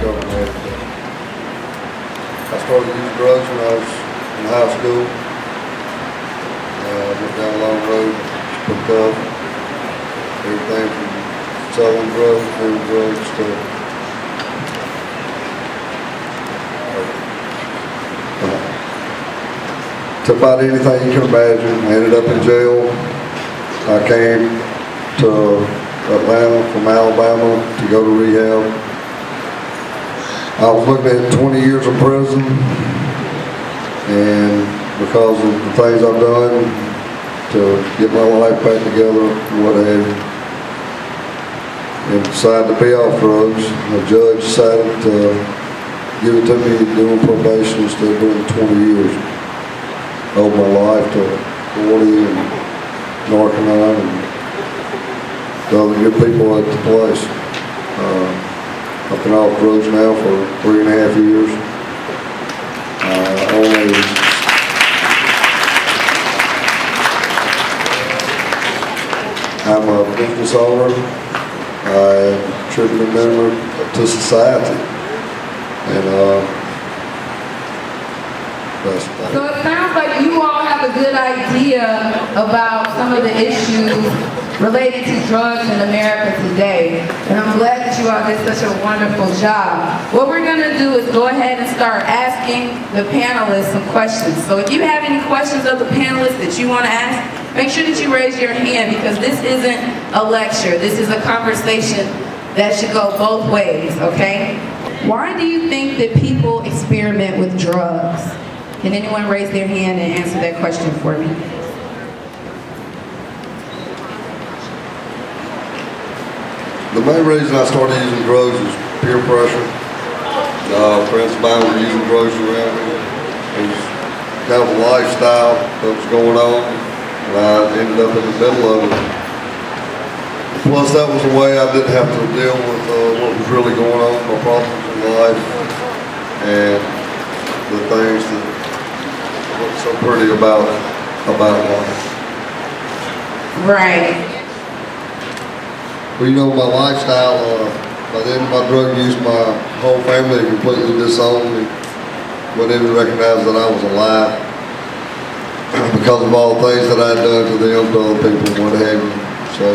discovering that. I started using drugs when I was in high school. Went down a long road, picked up everything from selling drugs, doing drugs to took about anything you can imagine. I ended up in jail. I came to Atlanta from Alabama to go to rehab. I was looking at 20 years in prison, and because of the things I've done to get my life back together, what have you, and decided to be off drugs. The judge decided to give it to me doing probation instead of doing 20 years. I owed my life to 40 and Narconon and the other good people at the place. I've been off drugs now for 3.5 years. I'm a business owner. I'm a contributing member to society. And that's about it. So it sounds like you all have a good idea about some of the issues related to drugs in America today. And I'm glad that you all did such a wonderful job. What we're going to do is go ahead and start asking the panelists some questions. So if you have any questions of the panelists that you want to ask, make sure that you raise your hand, because this isn't a lecture. This is a conversation that should go both ways, okay? Why do you think that people experiment with drugs? Can anyone raise their hand and answer that question for me? The main reason I started using drugs was peer pressure. Friends of mine were using drugs around me. It was kind of a lifestyle that was going on, and I ended up in the middle of it. Plus, that was a way I didn't have to deal with what was really going on, my problems in life, and the things that look so pretty about life. Right. Well, you know, my lifestyle, by the end of my drug use, my whole family completely disowned me. Wouldn't even recognize that I was alive because of all the things that I had done to them, to other people, what have you. So,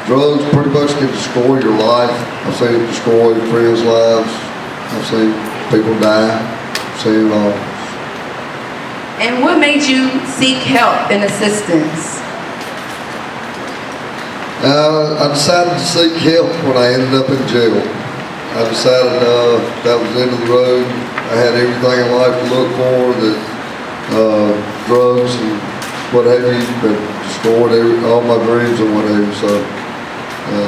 drugs pretty much can destroy your life. I've seen it destroy friends' lives. I've seen people die. I've seen it all. And what made you seek help and assistance? I decided to seek help when I ended up in jail. I decided that was the end of the road. I had everything in life to look for, that drugs and what have you, that destroyed all my dreams and what have you. So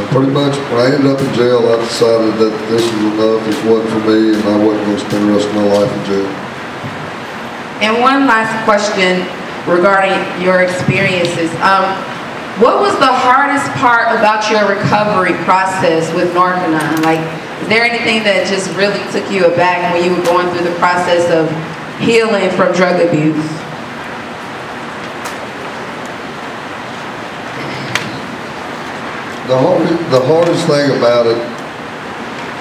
pretty much when I ended up in jail, I decided that this was enough, this wasn't for me, and I wasn't going to spend the rest of my life in jail. And one last question regarding your experiences. What was the hardest part about your recovery process with Narconon? Like, is there anything that just really took you aback when you were going through the process of healing from drug abuse? The hardest thing about it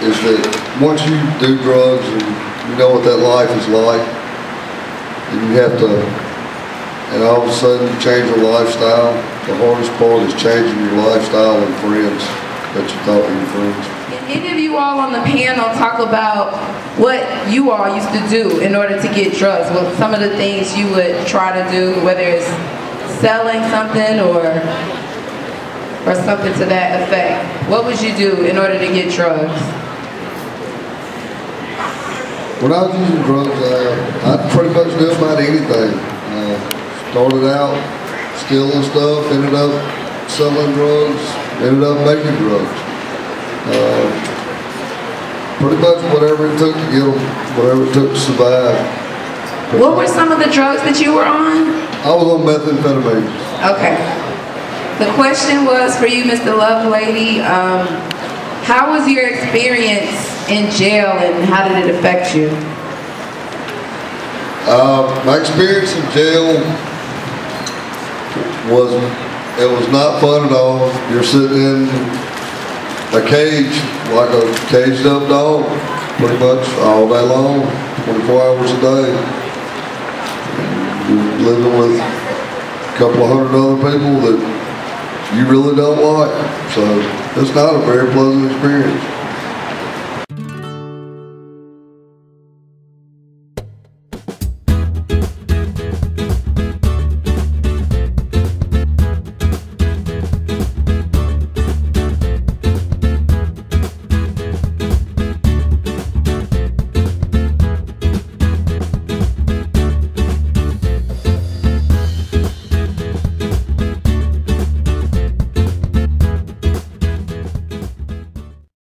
is that once you do drugs and you know what that life is like, and you have to, and all of a sudden you change your lifestyle. The hardest part is changing your lifestyle and friends that you thought were your friends. Can any of you all on the panel talk about what you all used to do in order to get drugs? Well, some of the things you would try to do, whether it's selling something or something to that effect. What would you do in order to get drugs? When I was using drugs, I'd pretty much do about anything. Started out stealing stuff, ended up selling drugs, ended up making drugs. Pretty much whatever it took to get them, whatever it took to survive. What were some of the drugs that you were on? I was on methamphetamine. Okay. The question was for you, Mr. Lovelady. How was your experience in jail and how did it affect you? My experience in jail was not fun at all. You're sitting in a cage, like a caged up dog, pretty much all day long, 24 hours a day. You're living with a couple of hundred other people that you really don't like. So it's not a very pleasant experience.